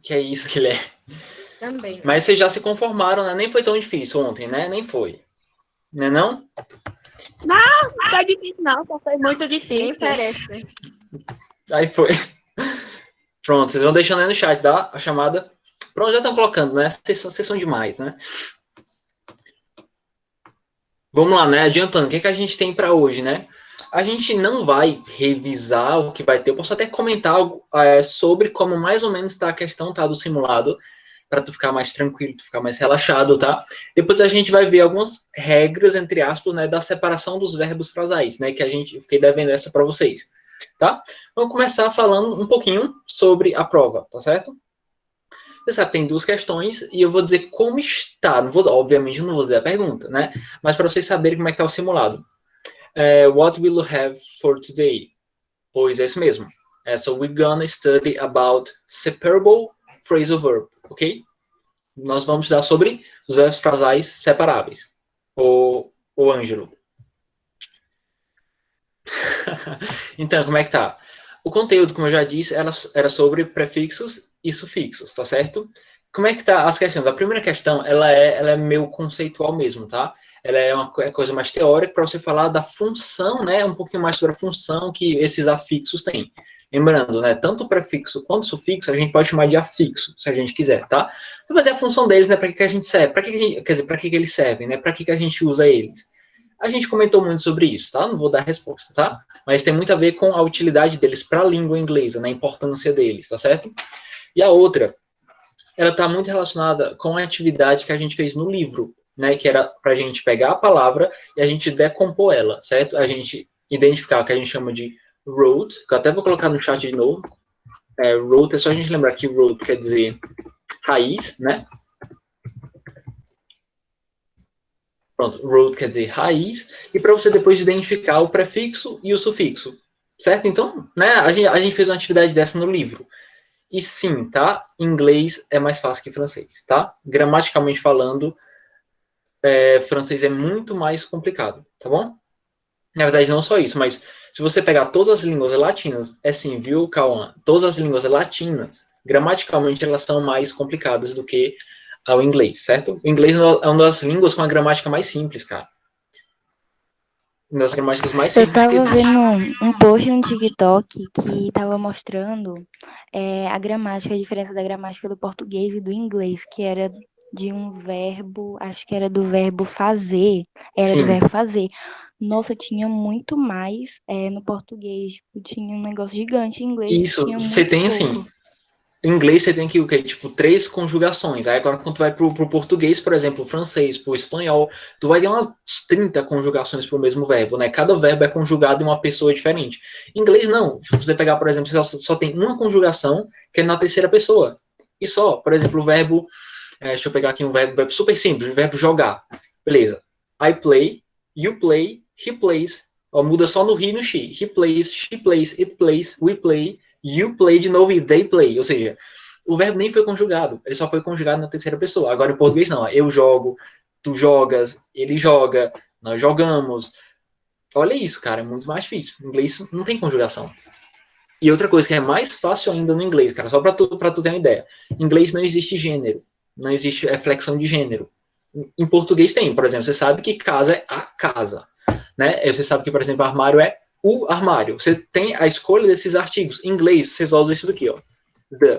Que é isso, Guilherme. Também. Mas vocês já se conformaram, né? Nem foi tão difícil ontem, né? Nem foi. Né não? Não tá difícil não, só foi muito difícil. Nem parece. Aí foi. Pronto, vocês vão deixando aí no chat, dá a chamada. Pronto, já estão colocando, né? Vocês são demais, né? Vamos lá, né? Adiantando, o que, é que a gente tem para hoje, né? A gente não vai revisar o que vai ter. Eu posso até comentar algo sobre como mais ou menos está a questão, tá, do simulado, para tu ficar mais tranquilo, tu ficar mais relaxado, tá? Depois a gente vai ver algumas regras, entre aspas, né, da separação dos verbos frasais, né? Que eu fiquei devendo essa para vocês, tá? Vamos começar falando um pouquinho sobre a prova, tá certo? Você sabe, tem duas questões e eu vou dizer como está. Obviamente, eu não vou dizer a pergunta, né? Mas para vocês saberem como é que está o simulado. What will you have for today? Pois é isso mesmo. So we're gonna study about separable phrasal verb, ok? Nós vamos estudar sobre os verbos frasais separáveis. O Ângelo. Então, como é que tá? O conteúdo, como eu já disse, era sobre prefixos e sufixos, tá certo? Como é que tá as questões? A primeira questão, ela é meio conceitual mesmo, tá? Ela é uma coisa mais teórica para você falar da função, né? Um pouquinho mais sobre a função que esses afixos têm. Lembrando, né? Tanto o prefixo quanto o sufixo, a gente pode chamar de afixo, se a gente quiser, tá? Mas é a função deles, né? Para que a gente serve? Quer dizer, para que eles servem, né? Para que a gente usa eles? A gente comentou muito sobre isso, tá? Não vou dar resposta, tá? Mas tem muito a ver com a utilidade deles para a língua inglesa, né? A importância deles, tá certo? E a outra, ela está muito relacionada com a atividade que a gente fez no livro, né? Que era para a gente pegar a palavra e a gente decompor ela, certo? A gente identificar o que a gente chama de root, que eu até vou colocar no chat de novo. Root, é só a gente lembrar que root quer dizer raiz, né? Pronto, root quer dizer raiz, e para você depois identificar o prefixo e o sufixo, certo? Então, né, a gente fez uma atividade dessa no livro. E sim, tá? Inglês é mais fácil que francês, tá? Gramaticalmente falando, francês é muito mais complicado, tá bom? Na verdade, não só isso, mas se você pegar todas as línguas latinas, é sim, viu, Cauã? Todas as línguas latinas, gramaticalmente, elas são mais complicadas do que o inglês, certo? O inglês é uma das línguas com a gramática mais simples, cara. Uma das gramáticas mais Eu simples que tava existe. vendo um post no TikTok que tava mostrando a gramática, a diferença da gramática do português e do inglês, que era de um verbo, acho que era do verbo fazer, era do Sim, verbo fazer. Nossa, tinha muito mais no português, tipo, tinha um negócio gigante, em inglês isso, tinha você muito tem assim, pouco. em inglês você tem que o quê? Tipo, 3 conjugações. Aí agora quando tu vai pro português, por exemplo, pro francês, pro espanhol, tu vai ter umas 30 conjugações pro mesmo verbo, né? Cada verbo é conjugado em uma pessoa diferente. Em inglês, não. Se você pegar, por exemplo, você só tem uma conjugação que é na terceira pessoa. E só, por exemplo, o verbo, deixa eu pegar aqui um verbo super simples, o verbo jogar. Beleza. I play, you play, he plays. Ó, muda só no he e no she. He plays, she plays, it plays, we play, you play de novo e they play. Ou seja, o verbo nem foi conjugado, ele só foi conjugado na terceira pessoa. Agora em português não, eu jogo, tu jogas, ele joga, nós jogamos. Olha isso, cara, é muito mais difícil. Em inglês não tem conjugação. E outra coisa que é mais fácil ainda no inglês, cara, só pra tu ter uma ideia. Em inglês não existe gênero, não existe flexão de gênero. Em português tem, por exemplo, você sabe que casa é a casa, né? Você sabe que, por exemplo, armário é o armário. Você tem a escolha desses artigos. Em inglês, você só usa isso daqui, ó. The.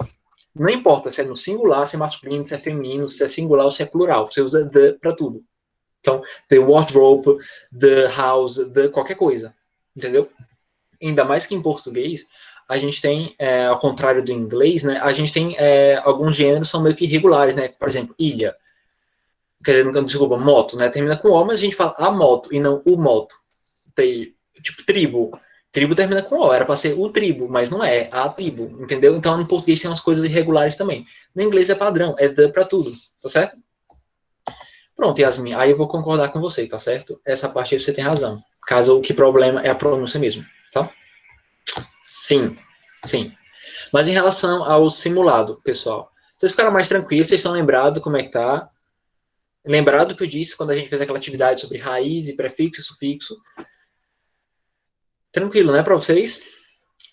Não importa se é no singular, se é masculino, se é feminino, se é singular ou se é plural. Você usa the para tudo. Então, the wardrobe, the house, the qualquer coisa. Entendeu? Ainda mais que em português, a gente tem, ao contrário do inglês, né? A gente tem alguns gêneros são meio que irregulares, né? Por exemplo, ilha. Quer dizer, desculpa, moto, né? Termina com O, mas a gente fala a moto e não o moto. Tem, tipo, tribo. Tribo termina com O, era para ser o tribo, mas não é a tribo, entendeu? Então no português tem umas coisas irregulares também. No inglês é padrão, é the para tudo, tá certo? Pronto, Yasmin, aí eu vou concordar com você, tá certo? Essa parte aí você tem razão. Caso o que problema é a pronúncia mesmo, tá? Sim, sim. Mas em relação ao simulado, pessoal, vocês ficaram mais tranquilos, vocês estão lembrados como é que tá? Lembrado que eu disse quando a gente fez aquela atividade sobre raiz e prefixo e sufixo? Tranquilo, né, para vocês?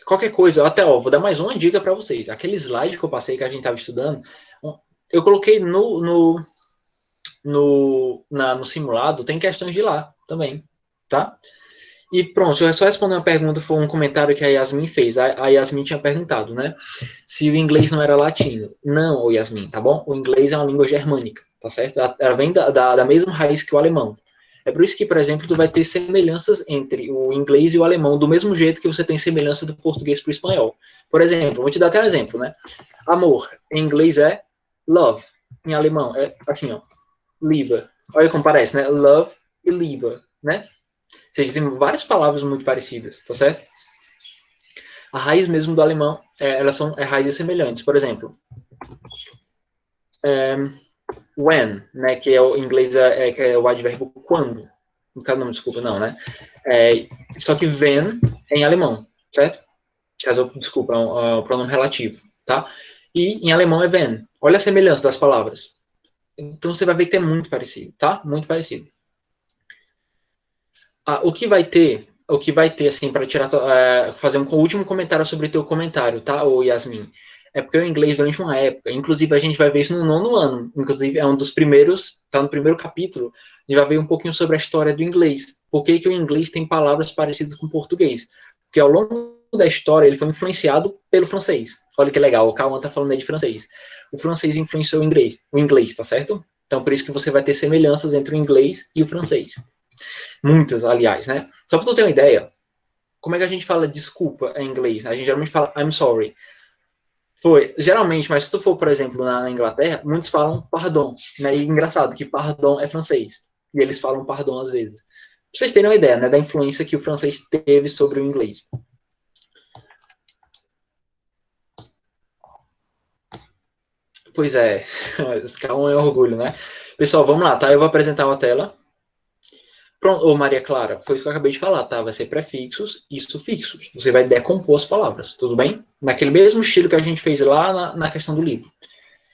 Qualquer coisa, até, ó, vou dar mais uma dica para vocês. Aquele slide que eu passei, que a gente estava estudando, eu coloquei no simulado, tem questões de lá também, tá? E pronto, eu só responder uma pergunta, foi um comentário que a Yasmin fez. A Yasmin tinha perguntado, né? Se o inglês não era latino. Não, ô Yasmin, tá bom? O inglês é uma língua germânica, tá certo? Ela vem da mesma raiz que o alemão. É por isso que, por exemplo, tu vai ter semelhanças entre o inglês e o alemão, do mesmo jeito que você tem semelhança do português para o espanhol. Por exemplo, vou te dar até um exemplo, né? Amor, em inglês é love. Em alemão é assim, ó, Liebe. Olha como parece, né? Love e Liebe, né? Ou seja, tem várias palavras muito parecidas, tá certo? A raiz mesmo do alemão, elas são raízes semelhantes. Por exemplo, when, né? Que o inglês é o advérbio quando. No caso, não, desculpa, não, né? Só que when é em alemão, certo? Caso, desculpa, é um pronome relativo, tá? E em alemão é wenn. Olha a semelhança das palavras. Então você vai ver que é muito parecido, tá? Muito parecido. O que vai ter, assim, para tirar, fazer um último comentário sobre o teu comentário, tá, ô Yasmin? É porque o inglês, durante uma época, inclusive a gente vai ver isso no 9º ano, inclusive é um dos primeiros, tá no primeiro capítulo, a gente vai ver um pouquinho sobre a história do inglês. Por que que o inglês tem palavras parecidas com o português? Porque ao longo da história ele foi influenciado pelo francês. Olha que legal, o Cauã tá falando aí de francês. O francês influenciou o inglês, tá certo? Então por isso que você vai ter semelhanças entre o inglês e o francês. Muitas, aliás, né? Só para você ter uma ideia, como é que a gente fala desculpa em inglês? Né? A gente geralmente fala I'm sorry. Geralmente, mas se tu for, por exemplo, na Inglaterra, muitos falam pardon, né? E engraçado que pardon é francês. E eles falam pardon às vezes. Pra vocês terem uma ideia, né, da influência que o francês teve sobre o inglês. Pois é, esse calma é orgulho, né? Pessoal, vamos lá, tá? Eu vou apresentar uma tela. Pronto, ô Maria Clara, foi isso que eu acabei de falar, tá? Vai ser prefixos e sufixos. Você vai decompor as palavras, tudo bem? Naquele mesmo estilo que a gente fez lá na questão do livro.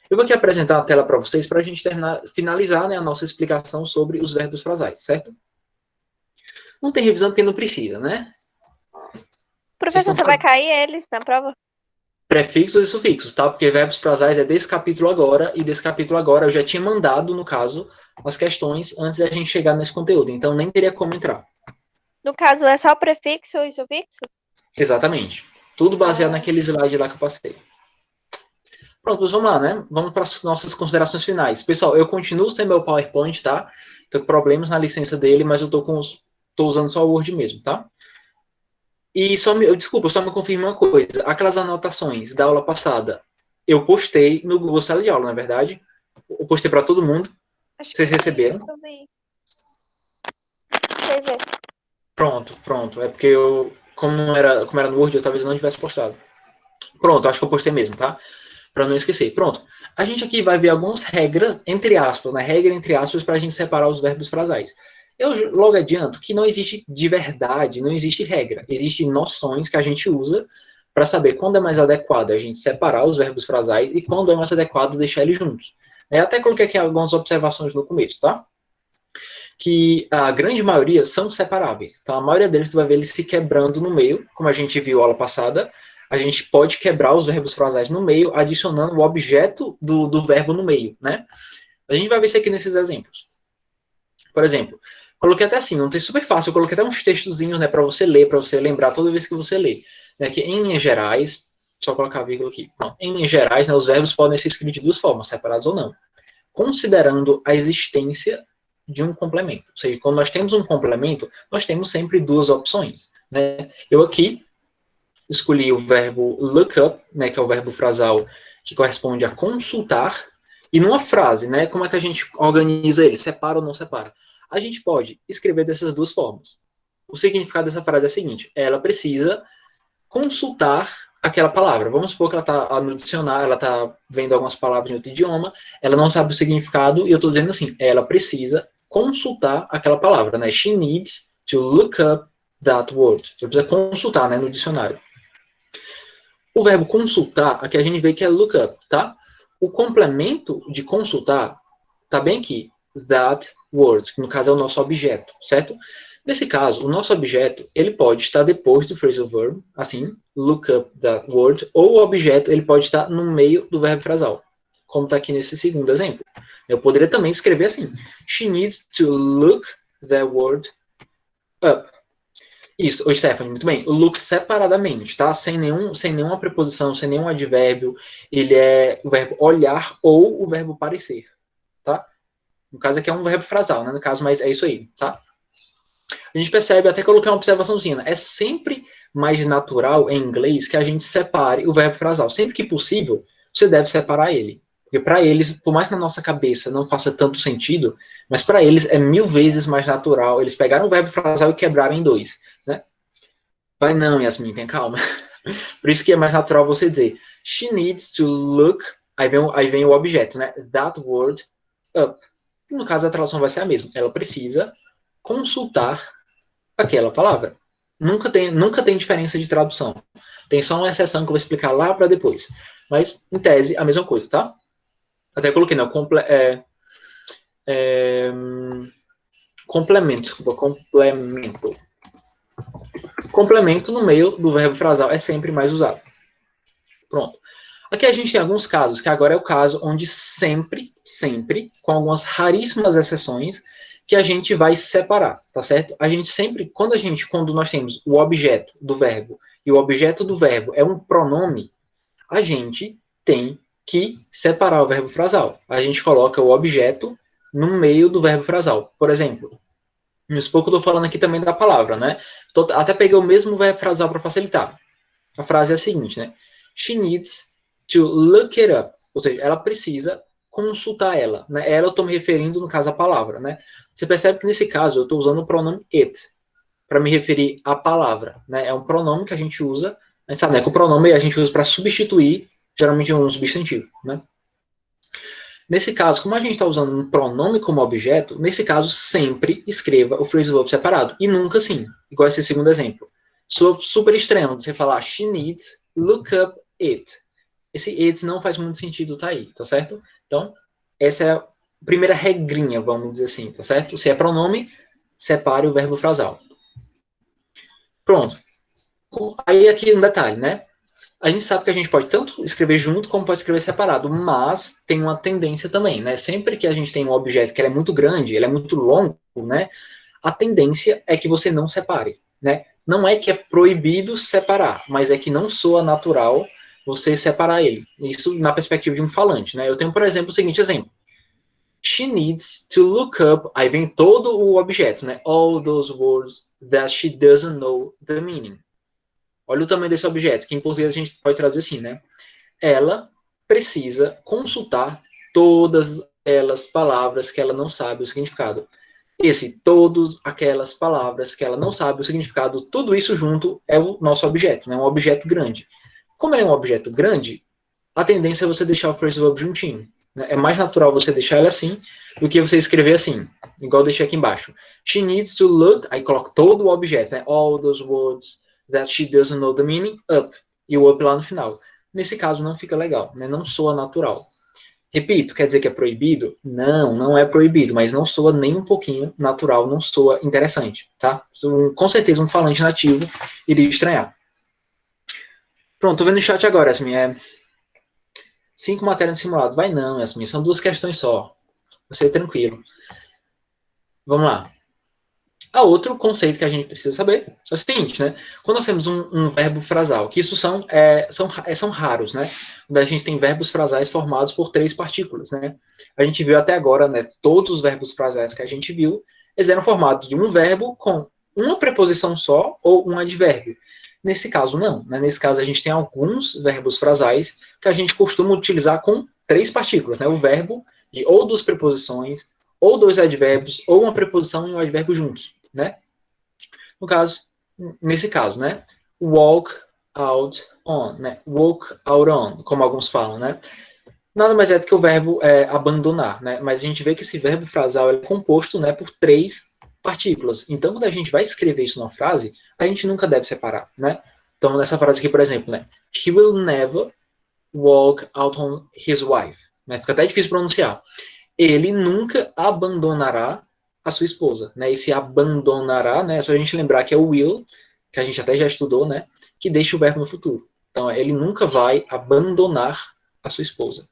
Eu vou aqui apresentar a tela para vocês para a gente finalizar, né, a nossa explicação sobre os verbos frasais, certo? Não tem revisão porque não precisa, né? Professor, você vai cair eles na prova? Prefixos e sufixos, tá? Porque verbos frasais é desse capítulo agora, e desse capítulo agora eu já tinha mandado, no caso, as questões antes da gente chegar nesse conteúdo, então nem teria como entrar. No caso, é só prefixo e sufixo? Exatamente. Tudo baseado naquele slide lá que eu passei. Pronto, vamos lá, né? Vamos para as nossas considerações finais. Pessoal, eu continuo sem meu PowerPoint, tá? Tô com problemas na licença dele, mas eu tô usando só o Word mesmo, tá? E desculpa, só me confirma uma coisa. Aquelas anotações da aula passada, eu postei no Google Sala de Aula, na verdade. Eu postei para todo mundo. Vocês receberam? Eu vi. Deixa eu ver. Pronto. É porque como era no Word, eu talvez não tivesse postado. Pronto, acho que eu postei mesmo, tá? Para não esquecer. Pronto. A gente aqui vai ver algumas regras, entre aspas, né? Regra entre aspas, para a gente separar os verbos frasais. Eu logo adianto que não existe de verdade, não existe regra. Existem noções que a gente usa para saber quando é mais adequado a gente separar os verbos frasais e quando é mais adequado deixar eles juntos. Eu até coloquei aqui algumas observações no começo, tá? Que a grande maioria são separáveis. Então, a maioria deles tu vai ver eles se quebrando no meio, como a gente viu na aula passada. A gente pode quebrar os verbos frasais no meio, adicionando o objeto do verbo no meio, né? A gente vai ver isso aqui nesses exemplos. Por exemplo, coloquei até assim, um texto super fácil, eu coloquei até uns textozinhos, né, para você ler, para você lembrar toda vez que você lê. Né, que em linhas gerais, só colocar a vírgula aqui. Não, em linhas gerais, né, os verbos podem ser escritos de duas formas, separados ou não. Considerando a existência de um complemento. Ou seja, quando nós temos um complemento, nós temos sempre duas opções. Né? Eu aqui escolhi o verbo look up, né, que é o verbo frasal que corresponde a consultar, e numa frase, né, como é que a gente organiza ele? Separa ou não separa? A gente pode escrever dessas duas formas. O significado dessa frase é o seguinte: ela precisa consultar aquela palavra. Vamos supor que ela está no dicionário, ela está vendo algumas palavras em outro idioma, ela não sabe o significado, e eu estou dizendo assim, ela precisa consultar aquela palavra, né? She needs to look up that word. Você precisa consultar, né, no dicionário. O verbo consultar, aqui a gente vê que é look up, tá? O complemento de consultar está bem aqui, that word, que no caso é o nosso objeto, certo? Nesse caso, o nosso objeto, ele pode estar depois do phrasal verb, assim, look up that word, ou o objeto ele pode estar no meio do verbo frasal, como está aqui nesse segundo exemplo. Eu poderia também escrever assim, she needs to look that word up. Isso, ô Stephanie, muito bem. O look separadamente, tá? Sem nenhuma preposição, sem nenhum advérbio. Ele é o verbo olhar ou o verbo parecer, tá? No caso aqui é um verbo frasal, né? No caso, mas é isso aí, tá? A gente percebe, até coloquei uma observaçãozinha, né? É sempre mais natural em inglês que a gente separe o verbo frasal. Sempre que possível, você deve separar ele. Porque para eles, por mais que na nossa cabeça não faça tanto sentido, mas para eles é 1000 vezes mais natural eles pegaram o verbo frasal e quebraram em dois, né? Vai não, Yasmin, tem calma. Por isso que é mais natural você dizer she needs to look, aí vem o objeto, né? That word up. No caso, a tradução vai ser a mesma. Ela precisa consultar aquela palavra. Nunca tem diferença de tradução. Tem só uma exceção que eu vou explicar lá para depois. Mas, em tese, a mesma coisa, tá? Até coloquei, não, complemento, desculpa, complemento. Complemento no meio do verbo frasal é sempre mais usado. Pronto. Aqui a gente tem alguns casos, que agora é o caso onde sempre, com algumas raríssimas exceções, que a gente vai separar, tá certo? A gente sempre, quando nós temos o objeto do verbo e o objeto do verbo é um pronome, a gente tem que separar o verbo frasal. A gente coloca o objeto no meio do verbo frasal. Por exemplo, uns pouco eu estou falando aqui também da palavra, né? Até peguei o mesmo verbo frasal para facilitar. A frase é a seguinte, né? She needs to look it up. Ou seja, ela precisa consultar ela. Né? Ela eu estou me referindo, no caso, à palavra. Né? Você percebe que, nesse caso, eu estou usando o pronome it para me referir à palavra. Né? É um pronome que a gente usa. A gente sabe, né? Que o pronome a gente usa para substituir, geralmente, um substantivo. Né? Nesse caso, como a gente está usando um pronome como objeto, nesse caso, sempre escreva o phrasal verb separado. E nunca sim. Igual esse segundo exemplo. Super extremo. Você falar, she needs look up it. Esse it não faz muito sentido tá aí, tá certo? Então, essa é a primeira regrinha, vamos dizer assim, tá certo? Se é pronome, separe o verbo frasal. Pronto. Aí aqui um detalhe, né? A gente sabe que a gente pode tanto escrever junto como pode escrever separado, mas tem uma tendência também, né? Sempre que a gente tem um objeto que ele é muito grande, ele é muito longo, né? A tendência é que você não separe, né? Não é que é proibido separar, mas é que não soa natural você separar ele. Isso na perspectiva de um falante, né? Eu tenho, por exemplo, o seguinte exemplo. She needs to look up, aí vem todo o objeto, né? All those words that she doesn't know the meaning. Olha o tamanho desse objeto, que em português a gente pode traduzir assim, né? Ela precisa consultar todas aquelas palavras que ela não sabe o significado. Todas aquelas palavras que ela não sabe o significado, tudo isso junto é o nosso objeto, né? Um objeto grande. Como é um objeto grande, a tendência é você deixar o phrasal verb juntinho. Né? É mais natural você deixar ele assim do que você escrever assim, igual eu deixei aqui embaixo. She needs to look, aí coloca todo o objeto, né? All those words that she doesn't know the meaning, up. E o up lá no final. Nesse caso não fica legal, né? Não soa natural. Repito, quer dizer que é proibido? Não, não é proibido, mas não soa nem um pouquinho natural, não soa interessante, tá? Com certeza um falante nativo iria estranhar. Pronto, tô vendo o chat agora, Yasmin. 5 matérias no simulado. Vai não, Yasmin, são 2 questões só. Você é tranquilo. Vamos lá. Outro conceito que a gente precisa saber é o seguinte, né? Quando nós temos um verbo frasal, que isso são raros, né? Quando a gente tem verbos frasais formados por 3 partículas, né? A gente viu até agora, né? Todos os verbos frasais que a gente viu, eles eram formados de um verbo com uma preposição só ou um advérbio. Nesse caso, não. Né? Nesse caso, a gente tem alguns verbos frasais que a gente costuma utilizar com 3 partículas, né? O verbo e ou 2 preposições, ou 2 advérbios, ou uma preposição e um advérbio juntos, né? Nesse caso, né? Walk out on, né? Walk out on, como alguns falam, né? Nada mais é do que o verbo abandonar, né? Mas a gente vê que esse verbo frasal é composto, né, por 3 partículas. Então, quando a gente vai escrever isso numa frase, a gente nunca deve separar, né? Então, nessa frase aqui, por exemplo, né? He will never walk out on his wife. Né? Fica até difícil pronunciar. Ele nunca abandonará a sua esposa. Né? Esse abandonará, né? É só a gente lembrar que é o will que a gente até já estudou, né? Que deixa o verbo no futuro. Então, ele nunca vai abandonar a sua esposa.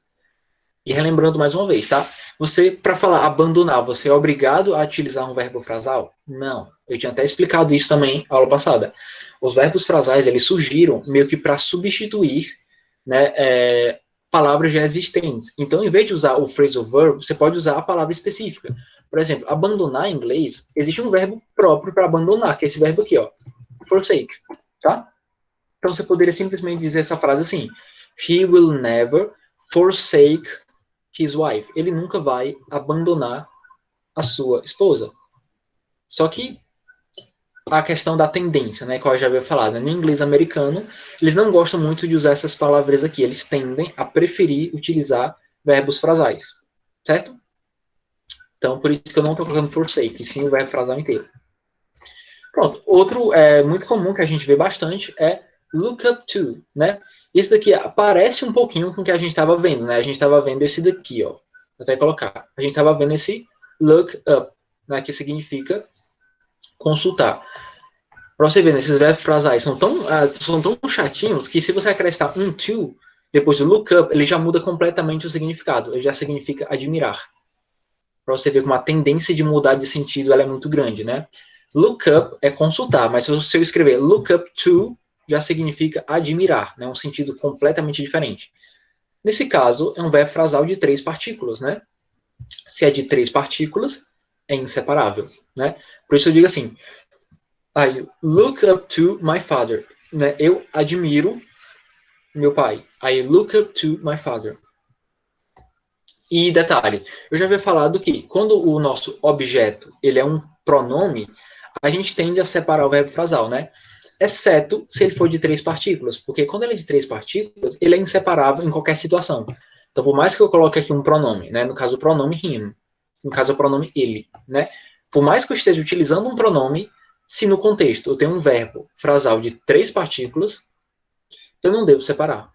E relembrando mais uma vez, tá? Você, para falar abandonar, você é obrigado a utilizar um verbo frasal? Não. Eu tinha até explicado isso também na aula passada. Os verbos frasais, eles surgiram meio que para substituir, né, palavras já existentes. Então, em vez de usar o phrasal verb, você pode usar a palavra específica. Por exemplo, abandonar em inglês, existe um verbo próprio para abandonar, que é esse verbo aqui, ó, forsake, tá? Então, você poderia simplesmente dizer essa frase assim: He will never forsake his wife. Ele nunca vai abandonar a sua esposa. Só que a questão da tendência, né, que eu já havia falado, no inglês americano, eles não gostam muito de usar essas palavras aqui. Eles tendem a preferir utilizar verbos frasais, certo? Então, por isso que eu não estou colocando forsake, sim o verbo frasal inteiro. Pronto. Outro muito comum que a gente vê bastante é look up to, né? Isso daqui parece um pouquinho com o que a gente estava vendo, né? A gente estava vendo esse daqui, ó. Vou até colocar. A gente estava vendo esse look up, né? Que significa consultar. Para você ver, esses verbos frasais são tão chatinhos que se você acrescentar um to depois do look up, ele já muda completamente o significado. Ele já significa admirar. Para você ver como a tendência de mudar de sentido ela é muito grande, né? Look up é consultar, mas se eu escrever look up to, já significa admirar, né? Um sentido completamente diferente. Nesse caso, é um verbo frasal de 3 partículas, né? Se é de 3 partículas, é inseparável, né? Por isso eu digo assim, I look up to my father, né? Eu admiro meu pai. I look up to my father. E detalhe, eu já havia falado que quando o nosso objeto ele é um pronome, a gente tende a separar o verbo frasal, né? Exceto se ele for de 3 partículas, porque quando ele é de 3 partículas, ele é inseparável em qualquer situação. Então, por mais que eu coloque aqui um pronome, né? No caso, o pronome him, no caso, o pronome ele, né? Por mais que eu esteja utilizando um pronome, se no contexto eu tenho um verbo frasal de 3 partículas, eu não devo separar.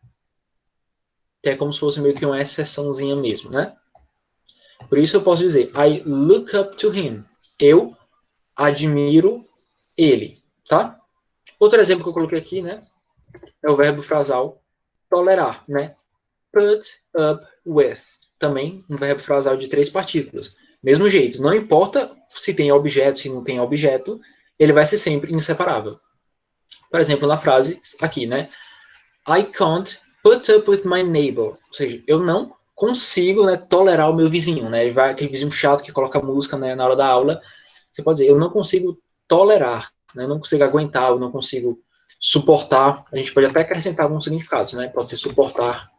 Que é como se fosse meio que uma exceçãozinha mesmo, né? Por isso eu posso dizer, I look up to him. Eu admiro ele, tá? Outro exemplo que eu coloquei aqui, né? É o verbo frasal tolerar, né? Put up with. Também um verbo frasal de 3 partículas. Mesmo jeito, não importa se tem objeto, se não tem objeto, ele vai ser sempre inseparável. Por exemplo, na frase aqui, né? I can't put up with my neighbor. Ou seja, eu não consigo, né, tolerar o meu vizinho, né? Vai aquele vizinho chato que coloca música, né, na hora da aula. Você pode dizer, eu não consigo tolerar, né? Eu não consigo aguentar, eu não consigo suportar. A gente pode até acrescentar alguns significados, né? Pode ser suportar.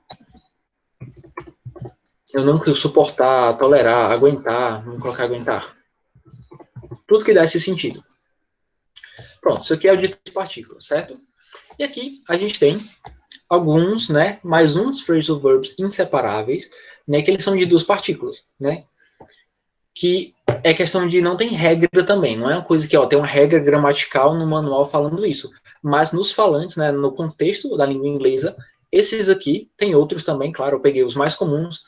Eu não consigo suportar, tolerar, aguentar, vamos colocar aguentar. Tudo que dá esse sentido. Pronto, isso aqui é o de 3 partículas, certo? E aqui a gente tem alguns, né, mais uns phrasal verbs inseparáveis, né, que eles são de 2 partículas, né, que é questão de não tem regra também, não é uma coisa que, ó, tem uma regra gramatical no manual falando isso, mas nos falantes, né, no contexto da língua inglesa, esses aqui, tem outros também, claro, eu peguei os mais comuns,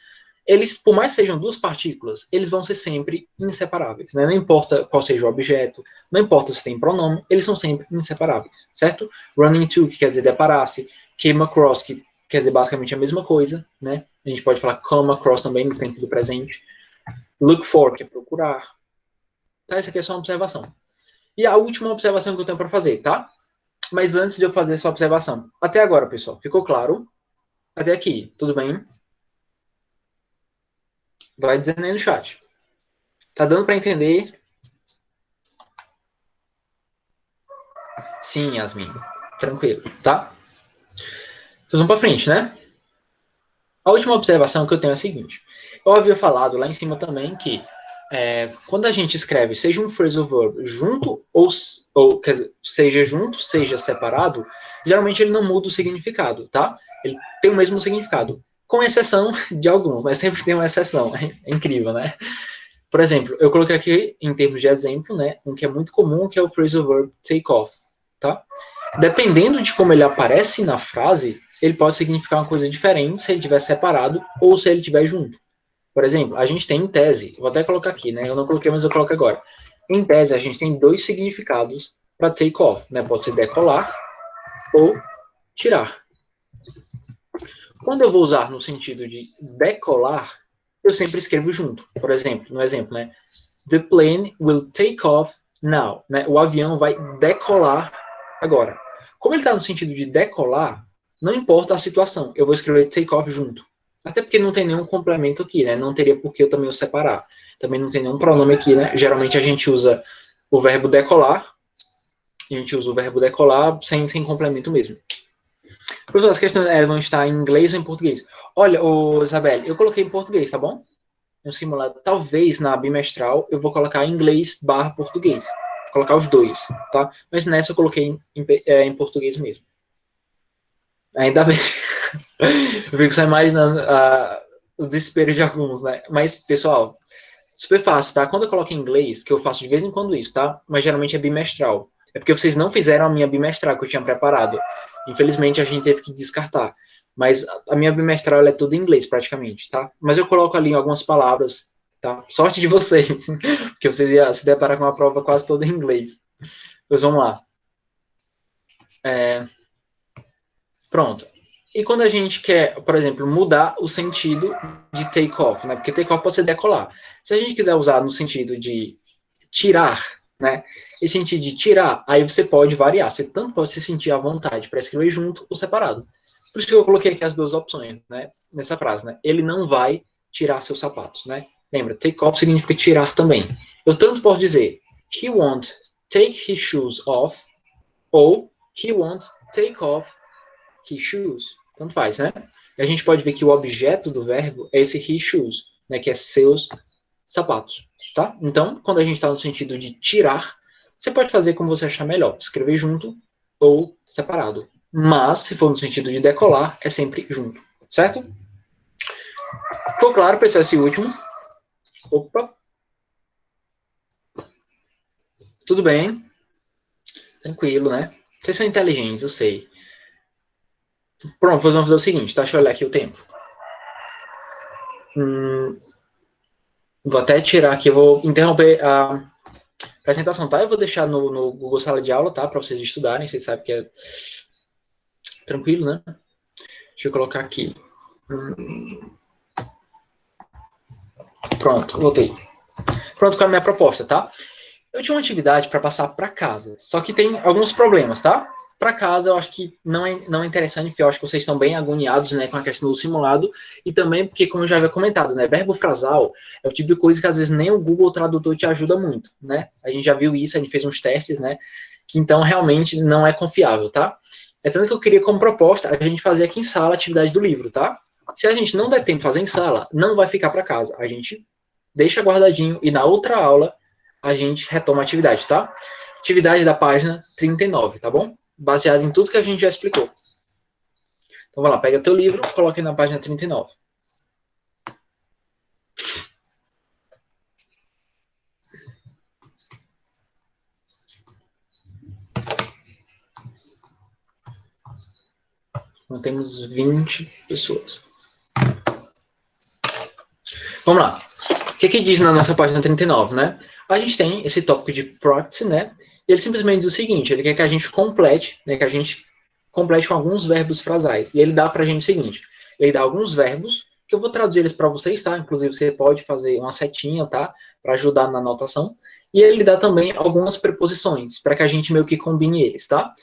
eles, por mais que sejam 2 partículas, eles vão ser sempre inseparáveis, né, não importa qual seja o objeto, não importa se tem pronome, eles são sempre inseparáveis, certo? Run into, que quer dizer deparar-se, came across, que quer dizer basicamente a mesma coisa, né? A gente pode falar come across também no tempo do presente. Look for, que é procurar. Tá? Essa aqui é só uma observação. E a última observação que eu tenho para fazer, tá? Mas antes de eu fazer essa observação, até agora, pessoal, ficou claro? Até aqui, tudo bem? Vai dizendo aí no chat. Tá dando para entender? Sim, Yasmin. Tranquilo, tá? Então vamos para frente, né? A última observação que eu tenho é a seguinte. Eu havia falado lá em cima também que quando a gente escreve, seja um phrasal verb junto ou quer dizer, seja junto, seja separado, geralmente ele não muda o significado, tá? Ele tem o mesmo significado, com exceção de alguns, mas sempre tem uma exceção. É incrível, né? Por exemplo, eu coloquei aqui em termos de exemplo, né, um que é muito comum, que é o phrasal verb take off, tá? Dependendo de como ele aparece na frase, ele pode significar uma coisa diferente se ele estiver separado ou se ele estiver junto. Por exemplo, a gente tem em tese, vou até colocar aqui, né? Eu não coloquei, mas eu coloco agora. Em tese, a gente tem 2 significados para take off, né? Pode ser decolar ou tirar. Quando eu vou usar no sentido de decolar, eu sempre escrevo junto. Por exemplo, no exemplo, né? The plane will take off now. Né? O avião vai decolar agora. Como ele está no sentido de decolar, não importa a situação, eu vou escrever take off junto. Até porque não tem nenhum complemento aqui, né? Não teria por que eu também o separar. Também não tem nenhum pronome aqui, né? Geralmente a gente usa o verbo decolar. A gente usa o verbo decolar sem complemento mesmo. Professor, as questões vão estar em inglês ou em português? Olha, Isabelle, eu coloquei em português, tá bom? No simulado, talvez na bimestral eu vou colocar inglês/português. Vou colocar os dois, tá? Mas nessa eu coloquei em português mesmo. Ainda bem. Eu fico só imaginando o desespero de alguns, né? Mas, pessoal, super fácil, tá? Quando eu coloco em inglês, que eu faço de vez em quando isso, tá? Mas geralmente é bimestral. É porque vocês não fizeram a minha bimestral que eu tinha preparado. Infelizmente, a gente teve que descartar. Mas a minha bimestral é tudo em inglês, praticamente, tá? Mas eu coloco ali algumas palavras, tá? Sorte de vocês, porque vocês iam se deparar com uma prova quase toda em inglês. Pois vamos lá. Pronto. E quando a gente quer, por exemplo, mudar o sentido de take off, né? Porque take off pode ser decolar. Se a gente quiser usar no sentido de tirar, né? Esse sentido de tirar, aí você pode variar. Você tanto pode se sentir à vontade para escrever junto ou separado. Por isso que eu coloquei aqui as duas opções, né? Nessa frase, né? Ele não vai tirar seus sapatos, né? Lembra, take off significa tirar também. Eu tanto posso dizer he won't take his shoes off ou he won't take off his shoes. Tanto faz, né? E a gente pode ver que o objeto do verbo é esse his shoes, né? Que é seus sapatos, tá? Então, quando a gente está no sentido de tirar, você pode fazer como você achar melhor, escrever junto ou separado. Mas, se for no sentido de decolar, é sempre junto, certo? Ficou claro, pessoal, esse último? Opa! Tudo bem? Tranquilo, né? Vocês são inteligentes, eu sei. Pronto, vamos fazer o seguinte, tá? Deixa eu olhar aqui o tempo. Vou até tirar aqui, eu vou interromper a apresentação, tá? Eu vou deixar no Google Sala de Aula, tá? Para vocês estudarem, vocês sabem que é tranquilo, né? Deixa eu colocar aqui. Pronto, voltei. Pronto, com a minha proposta, tá? Eu tinha uma atividade para passar para casa, só que tem alguns problemas, tá? Para casa eu acho que não é interessante, porque eu acho que vocês estão bem agoniados, né, com a questão do simulado, e também porque, como eu já havia comentado, né, verbo frasal é o tipo de coisa que às vezes nem o Google Tradutor te ajuda muito, né? A gente já viu isso, a gente fez uns testes, né, que então realmente não é confiável, tá? É tanto que eu queria como proposta a gente fazer aqui em sala a atividade do livro, tá? Se a gente não der tempo de fazer em sala, não vai ficar para casa. A gente deixa guardadinho e na outra aula a gente retoma a atividade, tá? Atividade da página 39, tá bom? Baseado em tudo que a gente já explicou. Então, vai lá, pega teu livro, coloca aí na página 39. Então, temos 20 pessoas. Vamos lá. O que diz na nossa página 39, né? A gente tem esse tópico de practice, né? E ele simplesmente diz o seguinte, ele quer que a gente complete, né? Que a gente complete com alguns verbos frasais. E ele dá pra gente o seguinte, ele dá alguns verbos, que eu vou traduzir eles para vocês, tá? Inclusive, você pode fazer uma setinha, tá? Para ajudar na anotação. E ele dá também algumas preposições, para que a gente meio que combine eles, tá?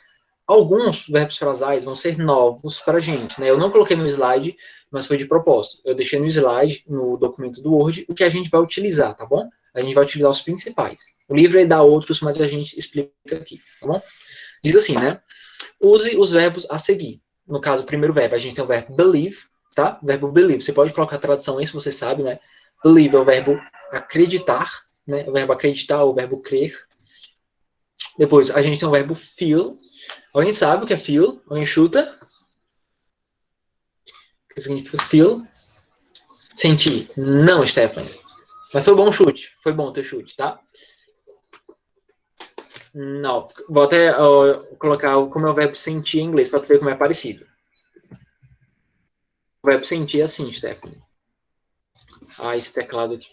Alguns verbos frasais vão ser novos para a gente, né? Eu não coloquei no slide, mas foi de propósito. Eu deixei no slide, no documento do Word, o que a gente vai utilizar, tá bom? A gente vai utilizar os principais. O livro ele dá outros, mas a gente explica aqui, tá bom? Diz assim, né? Use os verbos a seguir. No caso, o primeiro verbo, a gente tem o verbo believe, tá? O verbo believe. Você pode colocar a tradução aí, se você sabe, né? Believe é o verbo acreditar, né? O verbo acreditar, o verbo crer. Depois, a gente tem o verbo feel. Alguém sabe o que é feel? Alguém chuta? O que significa feel? Sentir. Não, Stephanie. Mas foi bom o chute. Foi bom o teu chute, tá? Não. Vou até colocar como é o verbo sentir em inglês, para tu ver como é parecido. O verbo sentir é assim, Stephanie. Ah, esse teclado aqui.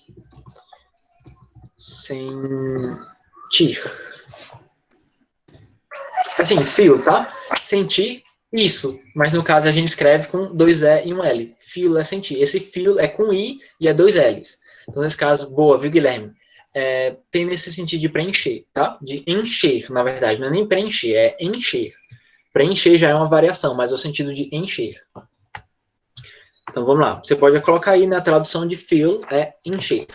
Sentir. Assim, feel, tá? Sentir, isso. Mas no caso a gente escreve com 2 E e um L. Feel é sentir. Esse feel é com I e é 2 L's. Então, nesse caso, boa, viu, Guilherme? Tem nesse sentido de preencher, tá? De encher, na verdade. Não é nem preencher, é encher. Preencher já é uma variação, mas é o sentido de encher. Então, vamos lá. Você pode colocar aí na tradução de fill, é encher.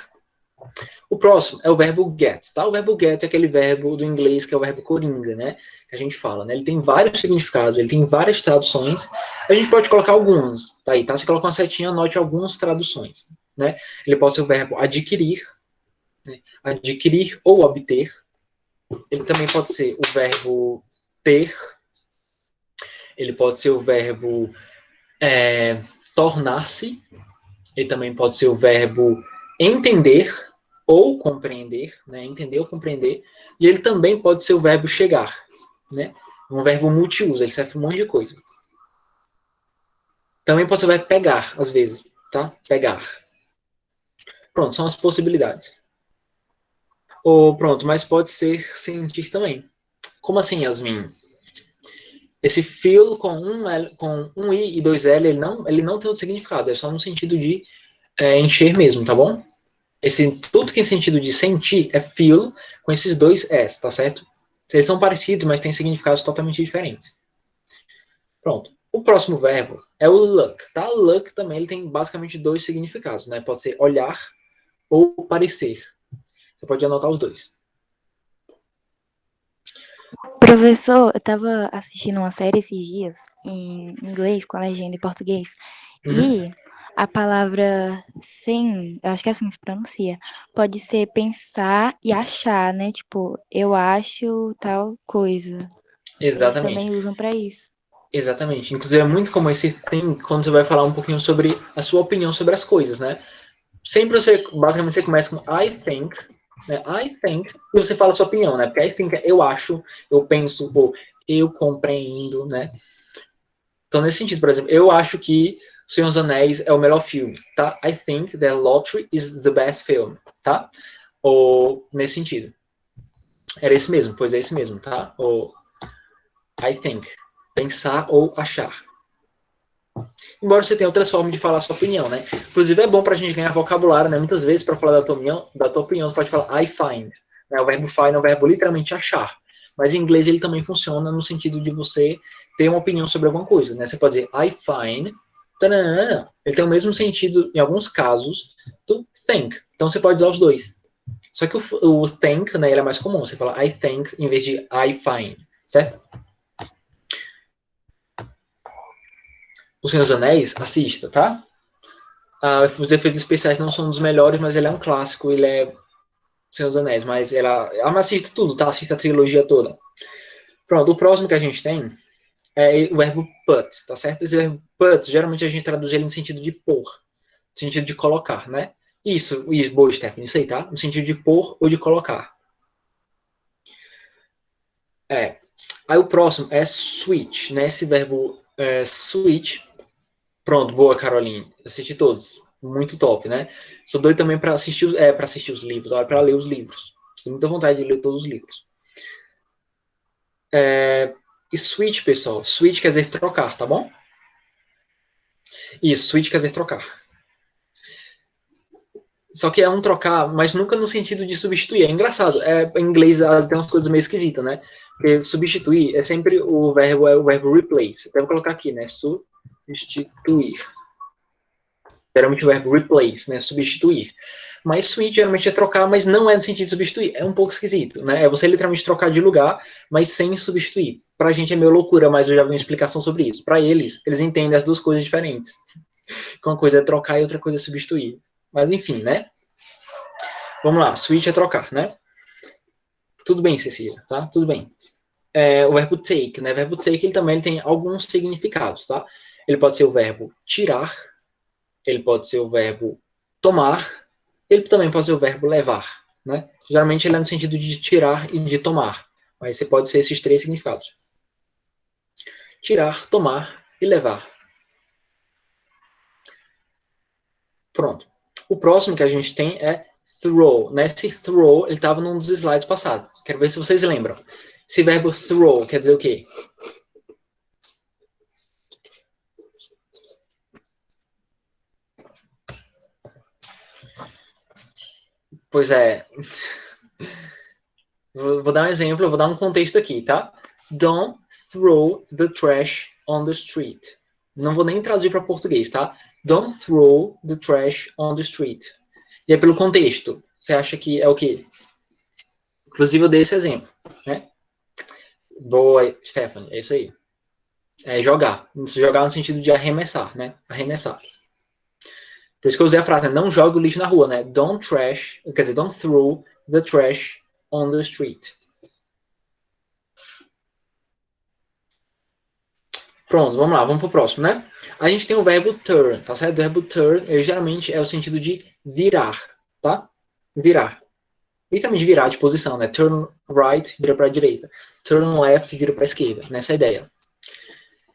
O próximo é o verbo get, tá? O verbo get é aquele verbo do inglês que é o verbo coringa, né? Que a gente fala, né? Ele tem vários significados, ele tem várias traduções. A gente pode colocar algumas, tá aí, tá? Você coloca uma setinha, anote algumas traduções, né? Ele pode ser o verbo adquirir, né? Adquirir ou obter. Ele também pode ser o verbo ter. Ele pode ser o verbo tornar-se. Ele também pode ser o verbo entender ou compreender, né? Entender ou compreender. E ele também pode ser o verbo chegar, né? Um verbo multiuso, ele serve para um monte de coisa. Também pode ser o verbo pegar, às vezes, tá? Pegar. Pronto, são as possibilidades. Ou pronto, mas pode ser sentir também. Como assim, Yasmin? Esse feel com um I e 2 L, ele não tem outro significado, é só no sentido de encher mesmo, tá bom? Tudo que em sentido de sentir é feel com esses 2 S, tá certo? Eles são parecidos, mas têm significados totalmente diferentes. Pronto. O próximo verbo é o look, tá? Look também ele tem basicamente 2 significados, né? Pode ser olhar ou parecer. Você pode anotar os 2. Professor, eu tava assistindo uma série esses dias em inglês com a legenda em português. E a palavra sem, eu acho que é assim que se pronuncia, pode ser pensar e achar, né? Tipo, eu acho tal coisa. Eles Exatamente. também usam pra isso. Exatamente. Inclusive é muito comum esse tem quando você vai falar um pouquinho sobre a sua opinião sobre as coisas, né? Sempre basicamente você começa com I think, né? I think, e você fala a sua opinião, né? Porque I think é eu acho, eu penso, ou eu compreendo, né? Então, nesse sentido, por exemplo, eu acho que O Senhor dos Anéis é o melhor filme, tá? I think that Lottery is the best film, tá? Ou nesse sentido. Era esse mesmo, pois é esse mesmo, tá? Ou I think, pensar ou achar. Embora você tenha outras formas de falar a sua opinião, né? Inclusive é bom pra gente ganhar vocabulário, né? Muitas vezes, para falar da tua opinião, você pode falar I find. Né? O verbo find é um verbo literalmente achar. Mas em inglês ele também funciona no sentido de você ter uma opinião sobre alguma coisa, né? Você pode dizer I find. Tanana, ele tem o mesmo sentido, em alguns casos, do think. Então você pode usar os 2. Só que o think, né, ele é mais comum. Você fala I think em vez de I find, certo? O Senhor dos Anéis, assista, tá? Os efeitos especiais não são dos melhores, mas ele é um clássico, ele é Senhor dos Anéis, mas ela assista tudo, tá? Assista a trilogia toda. Pronto, o próximo que a gente tem é o verbo put, tá certo? Esse verbo put, geralmente a gente traduz ele no sentido de pôr, no sentido de colocar, né? Isso, boa, Stephanie, isso aí, tá? No sentido de pôr ou de colocar. Aí o próximo é switch, né? Esse verbo switch. Pronto, boa, Caroline. Assisti todos. Muito top, né? Sou doido também para assistir, os livros, para ler os livros. Tenho muita vontade de ler todos os livros. E switch, pessoal. Switch quer dizer trocar, tá bom? Isso, switch quer dizer trocar. Só que é um trocar, mas nunca no sentido de substituir. É engraçado. Em inglês tem umas coisas meio esquisitas, né? Porque substituir é sempre o verbo replace. Deve colocar aqui, né? Substituir. Geralmente o verbo replace, né? Substituir. Mas switch geralmente é trocar, mas não é no sentido de substituir. É um pouco esquisito, né? É você literalmente trocar de lugar, mas sem substituir. Pra gente é meio loucura, mas eu já vi uma explicação sobre isso. Pra eles entendem as duas coisas diferentes. Uma coisa é trocar e outra coisa é substituir. Mas enfim, né? Vamos lá, switch é trocar, né? Tudo bem, Cecília, tá? Tudo bem. O verbo take, né? O verbo take ele também tem alguns significados, tá? Ele pode ser o verbo tirar, ele pode ser o verbo tomar, ele também pode ser o verbo levar, né? Geralmente ele é no sentido de tirar e de tomar, mas você pode ser esses 3 significados. Tirar, tomar e levar. Pronto. O próximo que a gente tem é throw, né? Esse throw, ele estava num dos slides passados. Quero ver se vocês lembram. Esse verbo throw quer dizer o quê? Pois é. Vou dar um exemplo, eu vou dar um contexto aqui, tá? Don't throw the trash on the street. Não vou nem traduzir para português, tá? Don't throw the trash on the street. E aí, pelo contexto, você acha que é o quê? Inclusive, eu dei esse exemplo, né? Boa, Stephanie, é isso aí. É jogar. Jogar no sentido de arremessar, né? Arremessar. Por isso que eu usei a frase, né? Não jogue o lixo na rua, né? Don't trash, quer dizer, don't throw the trash on the street. Pronto, vamos lá, vamos pro próximo, né? A gente tem o verbo turn, tá certo? O verbo turn, ele geralmente é o sentido de virar, tá? Virar. Literalmente virar de posição, né? Turn right, vira para a direita. Turn left, vira para a esquerda, nessa ideia.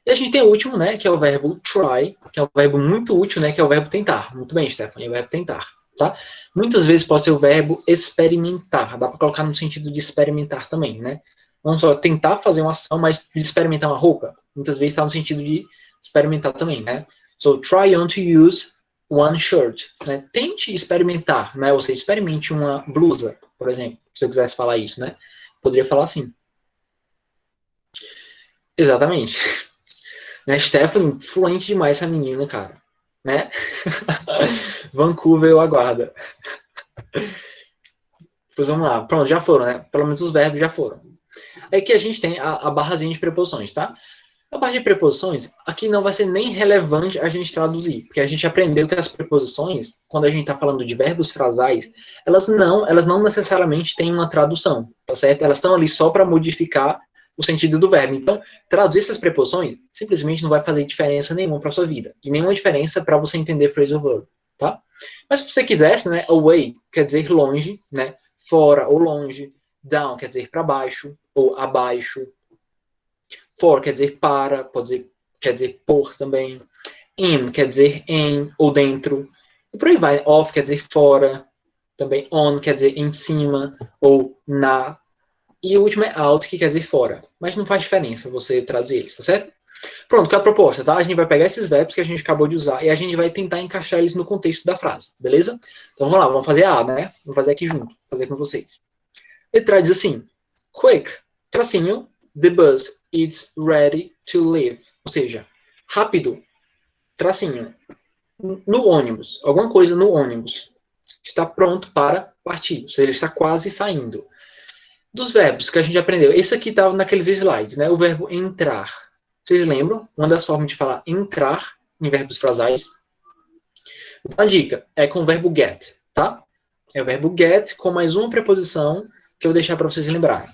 E a gente tem o último, né? Que é o verbo try, que é um verbo muito útil, né? Que é o verbo tentar. Muito bem, Stephanie, é o verbo tentar, tá? Muitas vezes pode ser o verbo experimentar. Dá para colocar no sentido de experimentar também, né? Não só tentar fazer uma ação, mas de experimentar uma roupa. Muitas vezes está no sentido de experimentar também, né? So, try on to use one shirt. Né? Tente experimentar, né? Ou seja, experimente uma blusa, por exemplo. Se eu quisesse falar isso, né? Poderia falar assim. Exatamente. Né? Stephanie, fluente demais essa menina, cara. Né? Vancouver eu aguarda. Pois vamos lá. Pronto, já foram, né? Pelo menos os verbos já foram. Aí que a gente tem a barrazinha de preposições, tá? A barra de preposições, aqui não vai ser nem relevante a gente traduzir, porque a gente aprendeu que as preposições, quando a gente está falando de verbos frasais, elas não necessariamente têm uma tradução, tá certo? Elas estão ali só para modificar o sentido do verbo. Então, traduzir essas preposições simplesmente não vai fazer diferença nenhuma para sua vida, e nenhuma diferença para você entender phrasal verb, tá? Mas se você quisesse, né, away quer dizer longe, né, fora ou longe, down quer dizer para baixo ou abaixo, for quer dizer para, quer dizer por também. In quer dizer em ou dentro. E por aí vai. Off quer dizer fora. Também on quer dizer em cima ou na. E o último é out, que quer dizer fora. Mas não faz diferença você traduzir eles, tá certo? Pronto, qual é a proposta, tá? A gente vai pegar esses verbos que a gente acabou de usar e a gente vai tentar encaixar eles no contexto da frase, beleza? Então vamos lá, vamos fazer a, né? Vamos fazer aqui junto, fazer com vocês. Letra diz assim, quick, tracinho, the bus is ready to leave. Ou seja, rápido, tracinho, no ônibus, alguma coisa no ônibus. Está pronto para partir, ou seja, ele está quase saindo. Dos verbos que a gente aprendeu, esse aqui estava naqueles slides, né? O verbo entrar. Vocês lembram? Uma das formas de falar entrar em verbos frasais. Uma dica, é com o verbo get, tá? É o verbo get com mais uma preposição que eu vou deixar para vocês lembrarem.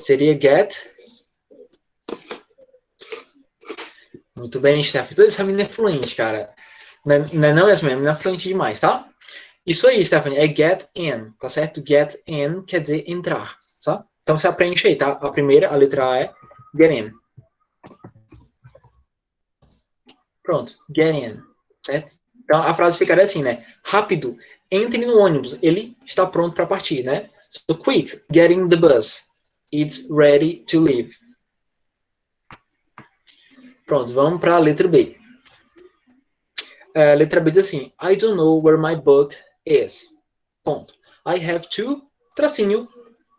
Seria get. Muito bem, Steph. Essa menina é fluente, cara. Não é essa mesmo, menina é fluente demais, tá? Isso aí, Stephanie, é get in, tá certo? Get in quer dizer entrar, tá? Então você aprende aí, tá? A primeira, a letra A é get in. Pronto, get in, certo? Então a frase ficaria assim, né? Rápido, entre no ônibus, ele está pronto para partir, né? So quick, get in the bus. It's ready to leave. Pronto, vamos para a letra B. A letra B diz assim, I don't know where my book is. Ponto. I have to, tracinho,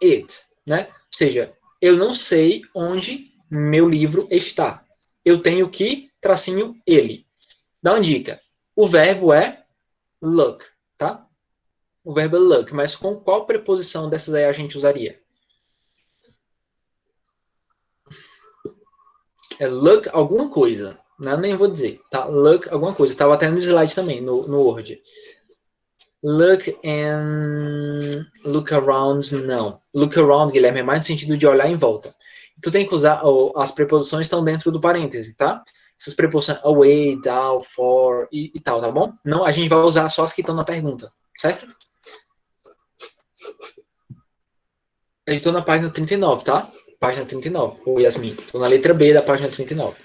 it. Né? Ou seja, eu não sei onde meu livro está. Eu tenho que, tracinho, ele. Dá uma dica. O verbo é look, tá? O verbo é look, mas com qual preposição dessas aí a gente usaria? É look alguma coisa. Não, nem vou dizer, tá? Look alguma coisa. Estava até no slide também, no Word. Look and look around, não. Look around, Guilherme, é mais no sentido de olhar em volta. Tu tem que usar, as preposições estão dentro do parêntese, tá? Essas preposições away, down, for e tal, tá bom? Não, a gente vai usar só as que estão na pergunta, certo? Eu estou na página 39, tá? Página 39. Ô, Yasmin, estou na letra B da página 39.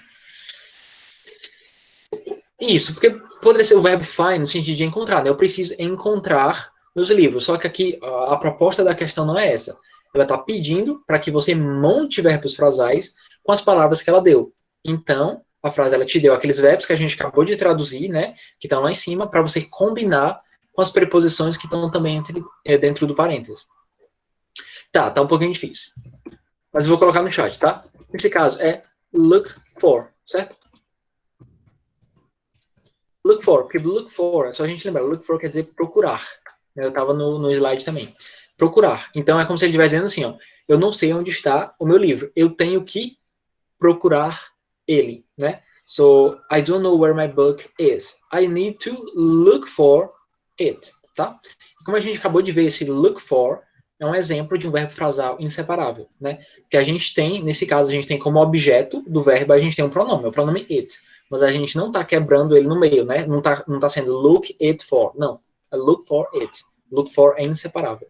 Isso, porque poderia ser o verbo find no sentido de encontrar, né? Eu preciso encontrar meus livros. Só que aqui a proposta da questão não é essa. ela está pedindo para que você monte verbos frasais com as palavras que ela deu. Então, a frase, ela te deu aqueles verbos que a gente acabou de traduzir, né, que estão lá em cima, para você combinar com as preposições que estão também dentro do parênteses. Tá um pouquinho difícil. Mas eu vou colocar no chat, tá? Nesse caso, é look for, certo? Look for, porque look for, é só a gente lembrar, look for quer dizer procurar. Eu estava no slide também. Procurar. Então, é como se ele estivesse dizendo assim, ó, eu não sei onde está o meu livro, eu tenho que procurar ele, né? So, I don't know where my book is. I need to look for it, tá? Como a gente acabou de ver, esse look for é um exemplo de um verbo frasal inseparável, né? Que a gente tem, nesse caso, a gente tem como objeto do verbo, a gente tem um pronome, o pronome it. Mas a gente não está quebrando ele no meio, né? Não tá sendo look it for, não. É look for it. Look for é inseparável.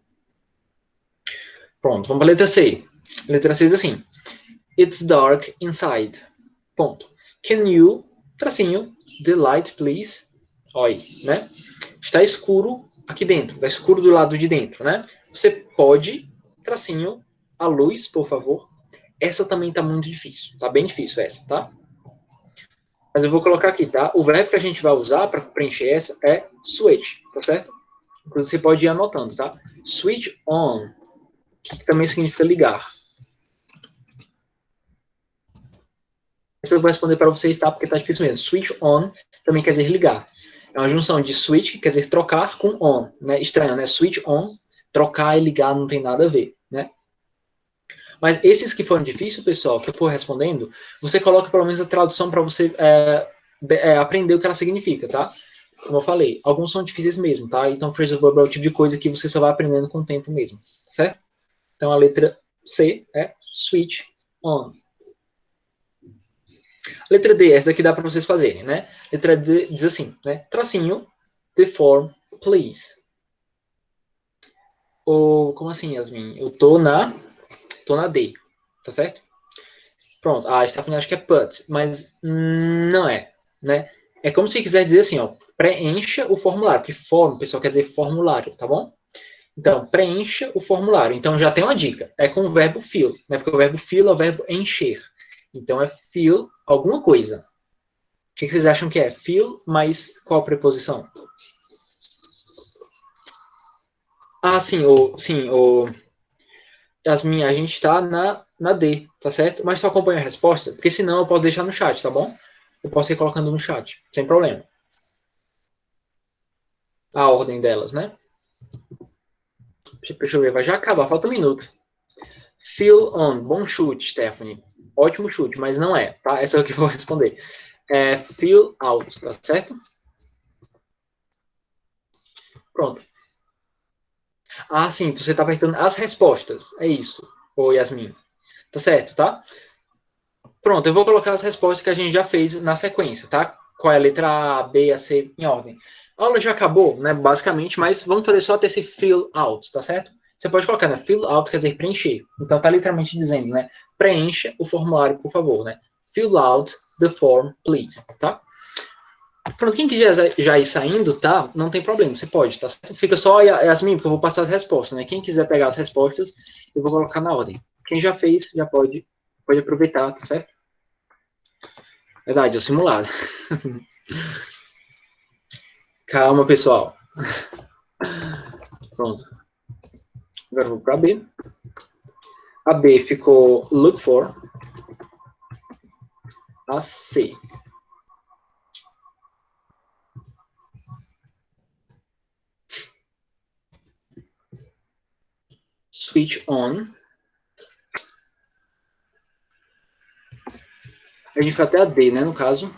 Pronto, vamos para a letra C. Letra C diz assim, it's dark inside. Ponto. Can you, tracinho, the light, please? Olha aí, né? Está escuro aqui dentro, está escuro do lado de dentro, né? Você pode, tracinho, a luz, por favor. Essa também está muito difícil, tá bem difícil essa, tá? Mas eu vou colocar aqui, tá? O verbo que a gente vai usar para preencher essa é switch, tá certo? Você pode ir anotando, tá? Switch on, que também significa ligar. Essa eu vou responder para vocês, tá? Porque tá difícil mesmo. Switch on também quer dizer ligar. É uma junção de switch, que quer dizer trocar, com on, né? Estranho, né? Switch on, trocar e ligar não tem nada a ver, né? Mas esses que foram difíceis, pessoal, que eu for respondendo, você coloca pelo menos a tradução para você aprender o que ela significa, tá? Como eu falei, alguns são difíceis mesmo, tá? Então, phrasal verb é o tipo de coisa que você só vai aprendendo com o tempo mesmo, certo? Então, a letra C é switch on. Letra D, essa daqui dá para vocês fazerem, né? Letra D diz assim, né? Tracinho, the form, please. Ou, como assim, Yasmin? Eu tô na D, tá certo? Pronto, a Stephanie acho que é put, mas não é, né? É como se quiser dizer assim, ó, preencha o formulário, que form, pessoal, quer dizer formulário, tá bom? Então, preencha o formulário. Então, já tem uma dica, é com o verbo fill, né? Porque o verbo fill é o verbo encher. Então, é fill alguma coisa. O que vocês acham que é? Fill mais qual preposição? Ah, sim, Yasmin, a gente está na D, tá certo? Mas só acompanha a resposta, porque senão eu posso deixar no chat, tá bom? Eu posso ir colocando no chat, sem problema. A ordem delas, né? Deixa eu ver, vai já acabar, falta um minuto. Fill on, bom chute, Stephanie. Ótimo chute, mas não é, tá? Essa é o que eu vou responder. É fill out, tá certo? Pronto. Ah, sim, você está apertando as respostas. É isso, ô Yasmin. Tá certo, tá? Pronto, eu vou colocar as respostas que a gente já fez na sequência, tá? Qual é a letra A, B, A, C, em ordem. A aula já acabou, né, basicamente, mas vamos fazer só até esse fill out, tá certo? Você pode colocar, né, fill out quer dizer preencher. Então, tá literalmente dizendo, né, preencha o formulário, por favor, né? Fill out the form, please, tá? Pronto, quem quiser já ir saindo, tá? Não tem problema, você pode, tá certo? Fica só Yasmin, porque eu vou passar as respostas, né? Quem quiser pegar as respostas, eu vou colocar na ordem. Quem já fez, já pode aproveitar, tá certo? Verdade, é o simulado. Calma, pessoal. Pronto. Agora eu vou para B. A B ficou look for. A C. Switch on. A gente fica até a D, né, no caso.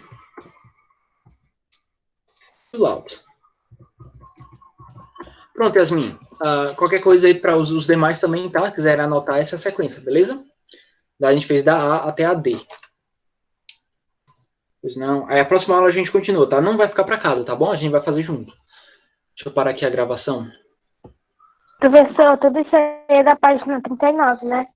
Fill out. Pronto, Yasmin. Qualquer coisa aí para os demais também, tá? Quiserem anotar essa sequência, beleza? Daí a gente fez da A até a D. Pois não. Aí a próxima aula a gente continua, tá? Não vai ficar para casa, tá bom? A gente vai fazer junto. Deixa eu parar aqui a gravação. Professor, tudo isso aí é da página 39, né?